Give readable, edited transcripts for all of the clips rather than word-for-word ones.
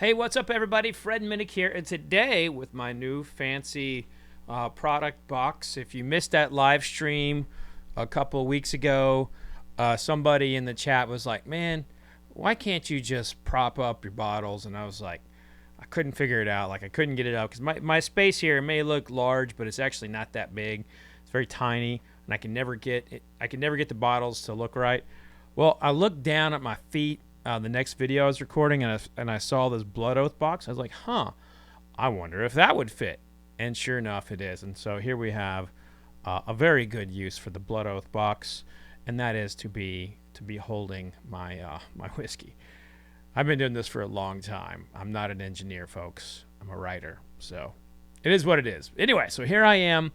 Hey, what's up, everybody? Fred Minnick here, and today with my new fancy product box. If you missed that live stream a couple of weeks ago, somebody in the chat was like, "Man, why can't you just prop up your bottles?" And I was like, I couldn't figure it out. Like I couldn't get it out because my space here may look large, but it's actually not that big. It's very tiny, and I can never get it. I can never get the bottles to look right. Well, I looked down at my feet the next video I was recording, and I saw this Blood Oath box. I was like, huh, I wonder if that would fit. And sure enough, it is. And so here we have a very good use for the Blood Oath box, and that is to be holding my my whiskey. I've been doing this for a long time. I'm not an engineer, folks. I'm a writer. So it is what it is. Anyway, so here I am,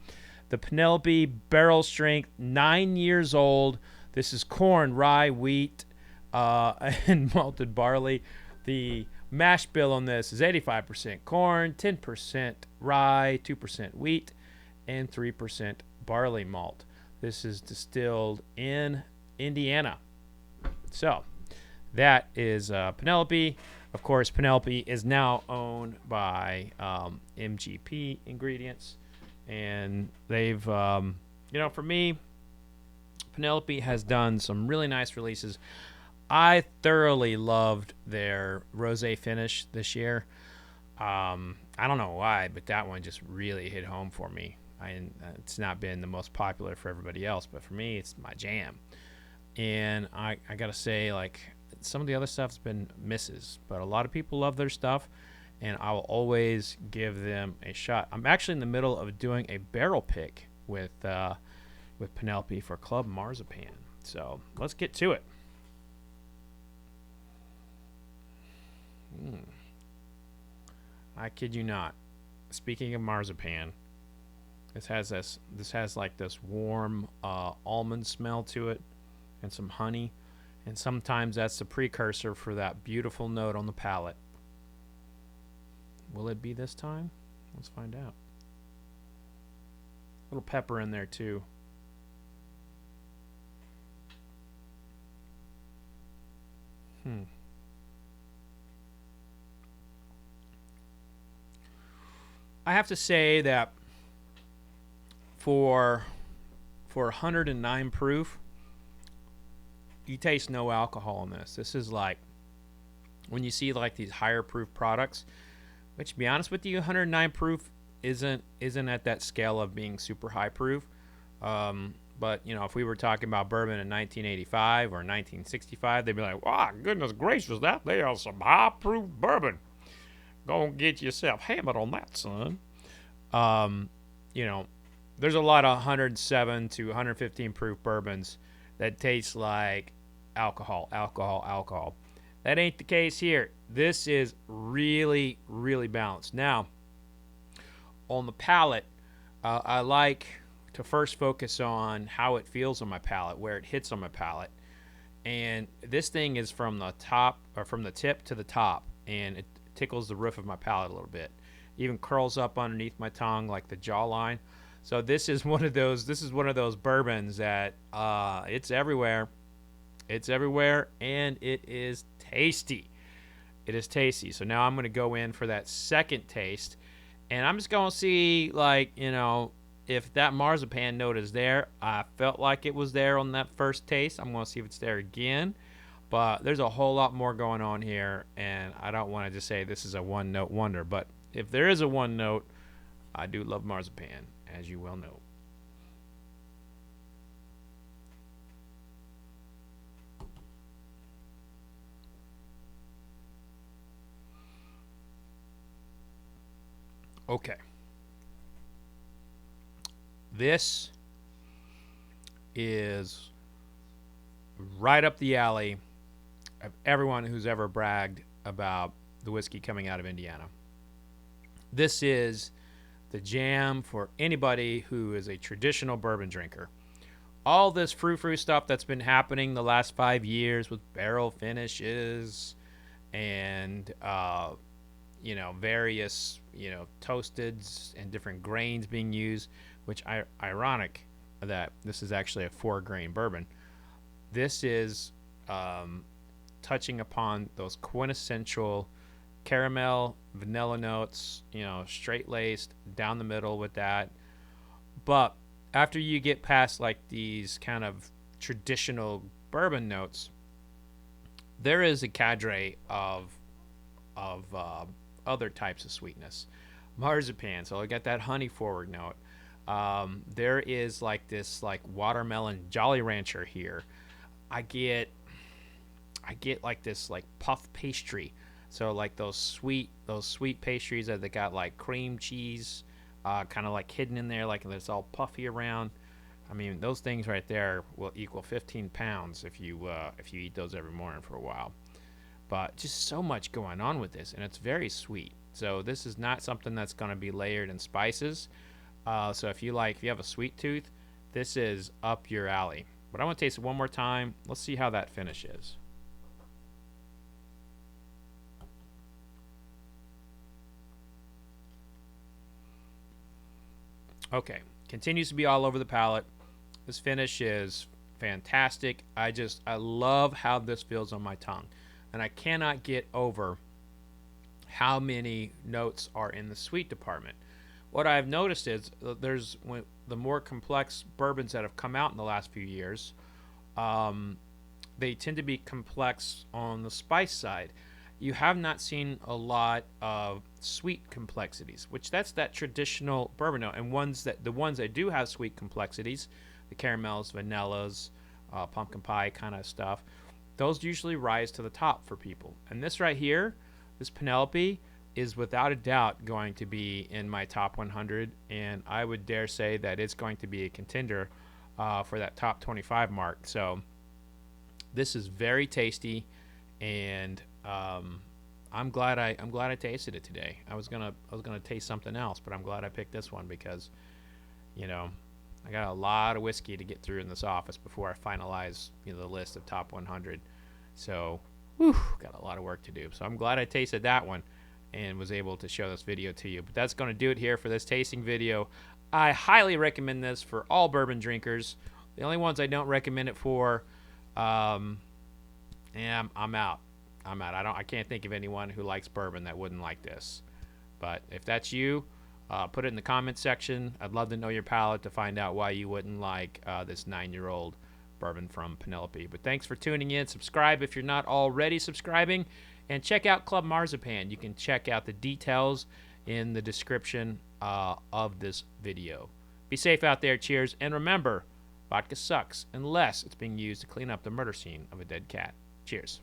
the Penelope barrel strength, 9 years old. This is corn, rye, wheat, and malted barley. The mash bill on this is 85% corn, 10% rye, 2% wheat, and 3% barley malt. This is distilled in Indiana. So that is Penelope. Of course, Penelope is now owned by MGP Ingredients, and they've, for me, Penelope has done some really nice releases. I thoroughly loved their rosé finish this year. I don't know why, but that one just really hit home for me. It's not been the most popular for everybody else, but for me, it's my jam. And I gotta say, like, some of the other stuff's been misses, but a lot of people love their stuff, and I will always give them a shot. I'm actually in the middle of doing a barrel pick with Penelope for Club Marzipan. So let's get to it. I kid you not. Speaking of marzipan, this has like this warm almond smell to it, and some honey, and sometimes that's the precursor for that beautiful note on the palate. Will it be this time? Let's find out. A little pepper in there too. I have to say that for 109 proof, you taste no alcohol in this. This is like when you see like these higher proof products, which, to be honest with you, 109 proof isn't at that scale of being super high proof. But if we were talking about bourbon in 1985 or 1965, they'd be like, "Wow, goodness gracious, that they are some high proof bourbon. Go and get yourself hammered on that, son." There's a lot of 107 to 115 proof bourbons that taste like alcohol. That ain't the case here. This is really, really balanced. Now, on the palate, I like to first focus on how it feels on my palate, where it hits on my palate. And this thing is from the top, or from the tip to the top, and it tickles the roof of my palate a little bit. Even curls up underneath my tongue like the jawline. So this is one of those bourbons that it's everywhere. It's everywhere, and it is tasty. It is tasty. So now I'm going to go in for that second taste, and I'm just going to see, like, if that marzipan note is there. I felt like it was there on that first taste. I'm going to see if it's there again. But there's a whole lot more going on here, and I don't want to just say this is a one-note wonder. But if there is a one note, I do love marzipan, as you well know. Okay. This is right up the alley of everyone who's ever bragged about the whiskey coming out of Indiana. This is the jam for anybody who is a traditional bourbon drinker. All this frou-frou stuff that's been happening the last 5 years with barrel finishes and various toasteds and different grains being used, which ironic that this is actually a 4-grain bourbon. This is touching upon those quintessential caramel, vanilla notes, you know, straight laced down the middle with that. But after you get past like these kind of traditional bourbon notes, there is a cadre of other types of sweetness. Marzipan, so I got that honey forward note. There is like this like watermelon Jolly Rancher here. I get like this like puff pastry. So like those sweet pastries that they got like cream cheese, kind of like hidden in there, like it's all puffy around. I mean, those things right there will equal 15 pounds if you eat those every morning for a while. But just so much going on with this, and it's very sweet. So this is not something that's going to be layered in spices. So if you have a sweet tooth, this is up your alley. But I want to taste it one more time. Let's see how that finish is. Okay, continues to be all over the palate. This finish is fantastic. I love how this feels on my tongue. And I cannot get over how many notes are in the sweet department. What I've noticed is the more complex bourbons that have come out in the last few years, they tend to be complex on the spice side. You have not seen a lot of sweet complexities, which that's that traditional bourbon note. And the ones that do have sweet complexities, the caramels, vanillas, pumpkin pie kind of stuff, those usually rise to the top for people. And this right here, this Penelope, is without a doubt going to be in my top 100, and I would dare say that it's going to be a contender for that top 25 mark. So this is very tasty, and I'm glad I tasted it today. I was gonna taste something else, but I'm glad I picked this one because, you know, I got a lot of whiskey to get through in this office before I finalize, you know, the list of top 100. So, got a lot of work to do. So I'm glad I tasted that one and was able to show this video to you. But that's going to do it here for this tasting video. I highly recommend this for all bourbon drinkers. The only ones I don't recommend it for, I'm out. I can't think of anyone who likes bourbon that wouldn't like this. But if that's you, put it in the comments section. I'd love to know your palate to find out why you wouldn't like this 9-year-old bourbon from Penelope. But thanks for tuning in. Subscribe if you're not already subscribing. And check out Club Marzipan. You can check out the details in the description of this video. Be safe out there. Cheers. And remember, vodka sucks unless it's being used to clean up the murder scene of a dead cat. Cheers.